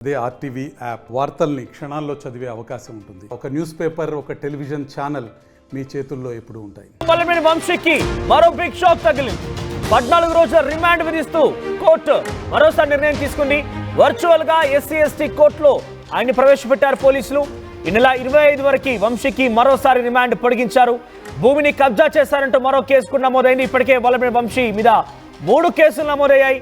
అదే RTV app వార్తల్ని క్షణాల్లో చదివే అవకాశం ఉంటుంది. ఒక న్యూస్ పేపర్, ఒక టెలివిజన్ ఛానల్ మీ చేతుల్లో ఎప్పుడూ ఉంటాయి. బలమైన వంశీకి మరో బిగ్ షాక్ తగిలింది. 14 రోజుల రిమాండ్ విధిస్తూ కోర్టు మరోసారి నిర్ణయం తీసుకుంది. వర్చువల్ గా SC/ST కోర్టులో ఆయన్ని ప్రవేశపెట్టారు పోలీసులు. ఈ నెల 25 వరకు వంశీకి మరోసారి రిమాండ్ పొడిగించారు. భూమిని కబ్జా చేశారంటూ మరో కేసు కూడా నమోదైంది. ఇప్పటికే బలమైన వంశీ మీద 3 కేసులు నమోదయ్యాయి.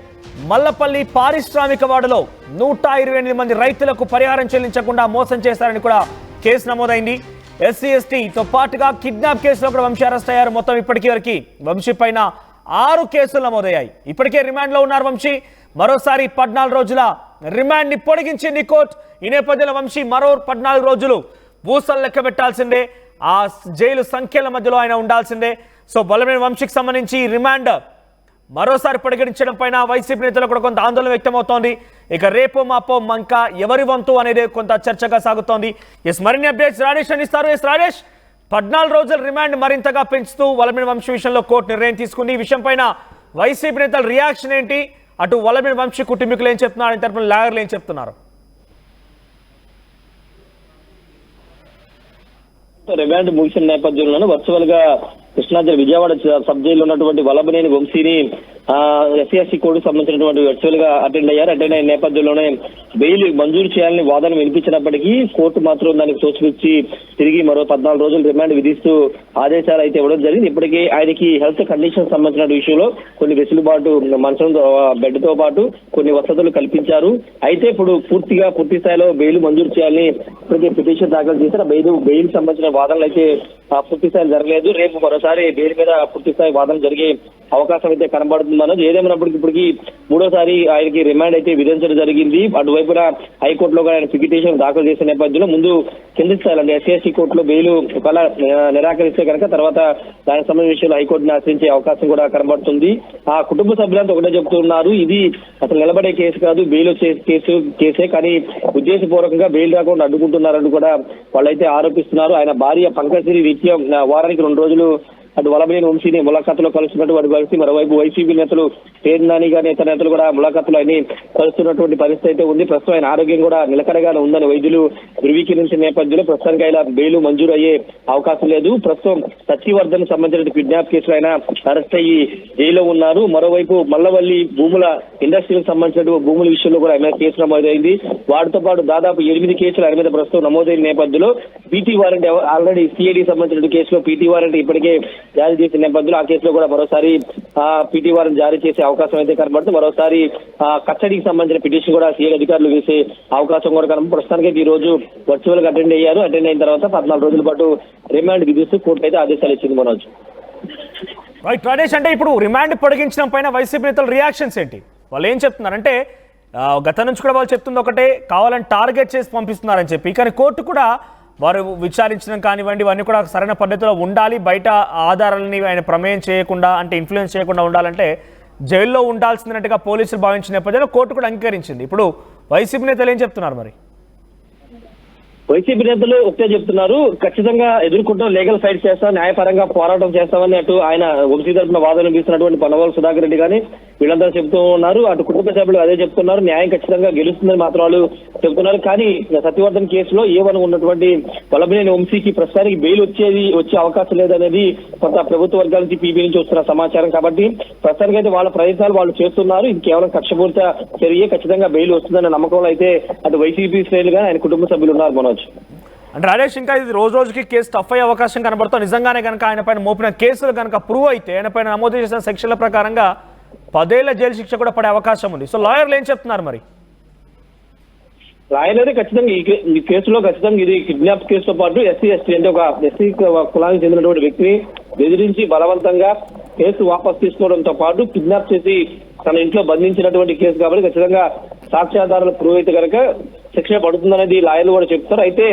మల్లపల్లి పారిశ్రామిక వాడలో 128 మంది రైతులకు పరిహారం చెల్లించకుండా మోసం చేశారని కూడా కేసు నమోదైంది. SC/STతో పాటుగా కిడ్నాప్ కేసులో కూడా వంశీ అరెస్ట్ అయ్యారు. మొత్తం ఇప్పటికీ వరకు వంశీ పైన 6 కేసులు నమోదయ్యాయి. ఇప్పటికే రిమాండ్లో ఉన్నారు వంశీ. మరోసారి 14 రోజుల రిమాండ్ ని పొడిగించింది కోర్టు. ఈ నేపథ్యంలో వంశీ మరో 14 రోజులు భూసలు లెక్క పెట్టాల్సిందే. ఆ జైలు సంఖ్యల మధ్యలో ఆయన ఉండాల్సిందే. సో బలమైన వంశీకి సంబంధించి రిమాండ్ మరోసారి పొడిగించడం పైన వైసీపీ నేతలు కూడా కొంత ఆందోళన వ్యక్తమవుతోంది. ఇక రేపో మాపో మంక ఎవరి వంతు అనేది కొంత చర్చగా సాగుతోంది. మరిన్ని అప్డేట్స్ రాజేష్ అందిస్తారు. రాజేష్, 14 రోజుల రిమాండ్ మరింతగా పెంచుతూ వలమిన వంశీ విషయంలో కోర్టు నిర్ణయం తీసుకుంది. ఈ విషయం పైన వైసీపీ నేతల రియాక్షన్ ఏంటి? అటు వలమిన వంశీ కుటుంబీకులు ఏం చెప్తున్నారు, ఈ తరపున లాయర్లు ఏం చెప్తున్నారు? రిమాండ్ ముగిసిన నేపథ్యంలోనే వర్చువల్ గా కృష్ణా జిల్లా విజయవాడ సబ్ జైల్లో ఉన్నటువంటి వల్లభనేని వంశీని SC/ST కోర్టుకు సంబంధించినటువంటి వర్చువల్ గా అటెండ్ అయిన నేపథ్యంలోనే బెయిల్ మంజూరు చేయాలని వాదన వినిపించినప్పటికీ కోర్టు మాత్రం దానికి తోసిపుచ్చి తిరిగి మరో 14 రోజులు రిమాండ్ విధిస్తూ ఆదేశాలు అయితే ఇవ్వడం జరిగింది. ఇప్పటికీ ఆయనకి హెల్త్ కండిషన్ సంబంధించిన విషయంలో కొన్ని వెసులుబాటు, మంచం బెడ్ తో పాటు కొన్ని వసతులు కల్పించారు. అయితే ఇప్పుడు పూర్తి స్థాయిలో బెయిల్ మంజూరు చేయాలని ఇప్పటికే పిటిషన్ దాఖలు చేశారు. బెయిల్ సంబంధించిన వాదనలు అయితే పూర్తి స్థాయి జరగలేదు. రేపు మరోసారి బెయిల్ మీద పూర్తి స్థాయి వాదన జరిగే అవకాశం అయితే కనబడుతుందన్నది. ఏదేమైనప్పటికీ మూడోసారి ఆయనకి రిమాండ్ అయితే విధించడం జరిగింది. అటువైపున హైకోర్టులో ఆయన పిటిషన్ దాఖలు చేసిన నేపథ్యంలో ముందు కింది స్థాయిలో అంటే SC/ST కోర్టులో బెయిల్ ఒకవేళ నిరాకరిస్తే కనుక తర్వాత దానికి సంబంధించిన విషయంలో హైకోర్టుని ఆశ్రయించే అవకాశం కూడా కనబడుతుంది. ఆ కుటుంబ సభ్యులంతా ఒకటే చెప్తున్నారు, ఇది అసలు నిలబడే కేసు కాదు, బెయిల్ వచ్చే కేసే, కానీ ఉద్దేశపూర్వకంగా బెయిల్ రాకుండా అడ్డుకుంటున్నారని కూడా వాళ్ళైతే ఆరోపిస్తున్నారు. ఆయన భార్య పంకశ్రీ రీత్యా వారానికి 2 రోజులు అటు వలభనేని వంశీని ములాఖాతులో కలుస్తున్నటువంటి పరిస్థితి. మరోవైపు వైసీపీ నేతలు పేర్నాని గాని ఇతర నేతలు కూడా ములాఖాతులో ఆయన కలుస్తున్నటువంటి పరిస్థితి అయితే ఉంది. ప్రస్తుతం ఆయన ఆరోగ్యం కూడా నిలకడగానే ఉందని వైద్యులు ధృవీకరించిన నేపథ్యంలో ప్రస్తుతానికి ఆయన బెయిల్ మంజూరు అయ్యే అవకాశం లేదు. ప్రస్తుతం సత్యవర్ధన్ సంబంధించిన కిడ్నాప్ కేసులో ఆయన అరెస్ట్ అయ్యి జైల్లో ఉన్నారు. మరోవైపు మల్లవల్లి భూముల ఇండస్ట్రీకి సంబంధించిన భూముల విషయంలో కూడా ఆయన కేసు నమోదైంది. వాటితో పాటు దాదాపు 8 కేసులు ఆయన మీద ప్రస్తుతం నమోదైన నేపథ్యంలో PT వారెంట్ ఆల్రెడీ CID సంబంధించిన కేసులో PT వారెంట్ ఇప్పటికే జారీ చేసిన నేపథ్యంలో ఆ కేసులో కూడా మరోసారి PT వారెంట్ జారీ చేసే అవకాశం అయితే కనబడుతుంది. మరోసారి కస్టడీకి సంబంధించిన పిటిషన్ కూడా CID అధికారులు వేసే అవకాశం కూడా కనబడుతుంది. ప్రస్తుతానికి ఈ రోజు వర్చువల్ గా అటెండ్ అయిన తర్వాత 14 రోజుల పాటు రిమాండ్ విధిస్తూ కోర్టు అయితే ఆదేశాలు ఇచ్చింది. మనోజ్, రైట్ రాజేష్, అంటే ఇప్పుడు రిమాండ్ పొడిగించడం పైన వైసీపీ నేతల రియాక్షన్స్ ఏంటి? వాళ్ళు ఏం చెప్తున్నారంటే గత నుంచి కూడా వాళ్ళు చెప్తుంది ఒకటే, కావాలని టార్గెట్ చేసి పంపిస్తున్నారని చెప్పి. కానీ కోర్టు కూడా వారు విచారించడం కానివ్వండి ఇవన్నీ కూడా సరైన పద్ధతిలో ఉండాలి, బయట ఆధారాలని ఆయన ప్రమేయం చేయకుండా అంటే ఇన్ఫ్లుయెన్స్ చేయకుండా ఉండాలంటే జైల్లో ఉండాల్సిందినట్టుగా పోలీసులు భావించిన నేపథ్యంలో కోర్టు కూడా అంగీకరించింది. ఇప్పుడు వైసీపీ నేతలు ఏం చెప్తున్నారు? మరి వైసీపీ నేతలు ఒకటే చెప్తున్నారు, ఖచ్చితంగా ఎదుర్కొంటాం, లీగల్ ఫైట్ చేస్తాం, న్యాయపరంగా పోరాటం చేస్తామని అటు ఆయన వంశీ తరపున వాదన వీస్తున్నటువంటి పనవాల సుధాకర్ రెడ్డి కానీ వీళ్ళందరూ చెప్తూ ఉన్నారు. అటు కుటుంబ సభ్యులు అదే చెప్తున్నారు, న్యాయం ఖచ్చితంగా గెలుస్తుందని మాత్రం వాళ్ళు చెప్తున్నారు. కానీ సత్యవర్ధన్ కేసులో A1 ఉన్నటువంటి వల్లభనేని వంశీకి ప్రస్తుతానికి బెయిల్ వచ్చే అవకాశం లేదనేది కొంత ప్రభుత్వ వర్గాల నుంచి PB నుంచి వస్తున్న సమాచారం. కాబట్టి ప్రస్తుతానికి అయితే వాళ్ళ ప్రయత్నాలు వాళ్ళు చేస్తున్నారు. ఇది కేవలం కక్షపూరిత చర్య, ఖచ్చితంగా బెయిల్ వస్తుందనే నమ్మకంలో అయితే అటు వైసీపీ శ్రేణులు కానీ ఆయన కుటుంబ సభ్యులు ఉన్నారు. మనోజ్, అంటే రాజేష్, ఇంకా ఇది రోజు రోజుకి కేసు టఫ్ అయ్యే అవకాశం కనబడుతుంది. నిజంగానే కనుక ఆయన పైన మోపిన కేసులు కనుక ప్రూవ్ అయితే ఆయన పైన నమోదు చేసిన సెక్షన్ల ప్రకారంగా 10 ఏళ్ల జైలు శిక్ష కూడా పడే అవకాశం ఉంది. సో లాయర్లు ఏం చెప్తున్నారు? మరి లాయర్ అయితే ఖచ్చితంగా ఈ కేసులో ఖచ్చితంగా ఇది కిడ్నాప్ కేసుతో పాటు SC/ST అంటే ఒక SC కులానికి చెందినటువంటి వ్యక్తిని బెదిరించి బలవంతంగా కేసు వాపసు తీసుకోవడంతో పాటు కిడ్నాప్ చేసి తన ఇంట్లో బంధించినటువంటి కేసు కాబట్టి ఖచ్చితంగా సాక్ష్యాధారాలు ప్రూవ్ అయితే కనుక శిక్ష పడుతుందనేది లాయర్లు కూడా చెప్తారు. అయితే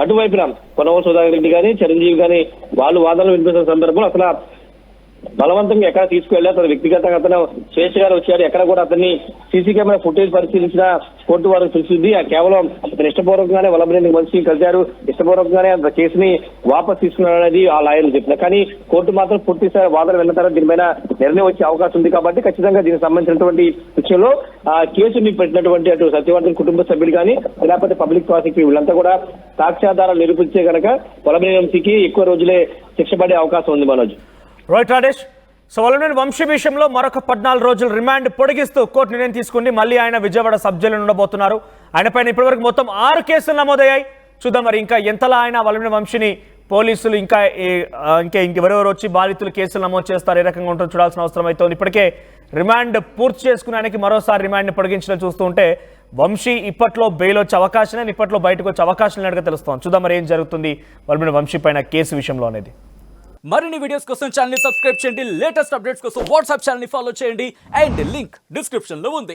అటువైపున పనవాల సుధాకర్ రెడ్డి కానీ చిరంజీవి కానీ వాళ్ళు వాదనలు వినిపిస్తున్న సందర్భంలో అసలు బలవంతంగా ఎక్కడ తీసుకువెళ్ళి అతను వ్యక్తిగతంగా అతను స్వేచ్ఛగా వచ్చాడు. ఎక్కడ కూడా అతన్ని సీసీ కెమెరా ఫుటేజ్ పరిశీలించిన కోర్టు వారు తెలిసింది. కేవలం అతను ఇష్టపూర్వకంగానే వల్లభనేని వంశీ కలిశారు, ఇష్టపూర్వకంగానే ఆ కేసుని వాపస్ తీసుకున్నాడు అనేది ఆ లాయర్లు చెప్పినారు. కానీ కోర్టు మాత్రం పూర్తి వాదన విన్న తర్వాత దీనిపైన నిర్ణయం వచ్చే అవకాశం ఉంది. కాబట్టి ఖచ్చితంగా దీనికి సంబంధించినటువంటి విషయంలో ఆ కేసుని పెట్టినటువంటి అటు సత్యవర్ధన్ కుటుంబ సభ్యులు కానీ లేకపోతే పబ్లిక్ ప్రాసిక్యూటర్ వీళ్ళంతా కూడా సాక్ష్యాధారాలు నిరూపించే కనుక వల్లభనేని వంశీకి ఎక్కువ రోజులే శిక్ష పడే అవకాశం ఉంది. మనోజ్, రోహిత్ రాజేష్, సో వల్లభనేని వంశీ విషయంలో మరొక 14 రోజులు రిమాండ్ పొడిగిస్తూ కోర్టు నిర్ణయం తీసుకుని మళ్ళీ ఆయన విజయవాడ సబ్ జైలులో ఉండబోతున్నారు. ఆయన పైన ఇప్పటివరకు మొత్తం 6 కేసులు నమోదయ్యాయి. చూద్దాం మరి ఇంకా ఎంతలా ఆయన వల్లభనేని వంశీని పోలీసులు ఇంకా ఇంకెవరెవరు వచ్చి బాధితులు కేసులు నమోదు చేస్తారు, ఏ రకంగా ఉంటుందో చూడాల్సిన అవసరం అయితే ఉంది. ఇప్పటికే రిమాండ్ పూర్తి చేసుకుని ఆయనకి మరోసారి రిమాండ్ని పొడిగించడం చూస్తూ ఉంటే వంశీ ఇప్పట్లో బెయిల్ వచ్చే అవకాశం లేదు, ఇప్పట్లో బయటకు వచ్చే అవకాశం లేనట్టుగా తెలుస్తోంది. చూద్దాం మరి ఏం జరుగుతుంది వల్లభనేని వంశీ పైన కేసు విషయంలో అనేది. మరిన్ని వీడియోస్ కోసం ఛానల్ ని సబ్స్క్రైబ్ చేయండి, లేటెస్ట్ అప్డేట్స్ కోసం వాట్సాప్ ఛానల్ ని ఫాలో చేయండి అండ్ లింక్ డిస్క్రిప్షన్ లో ఉంది.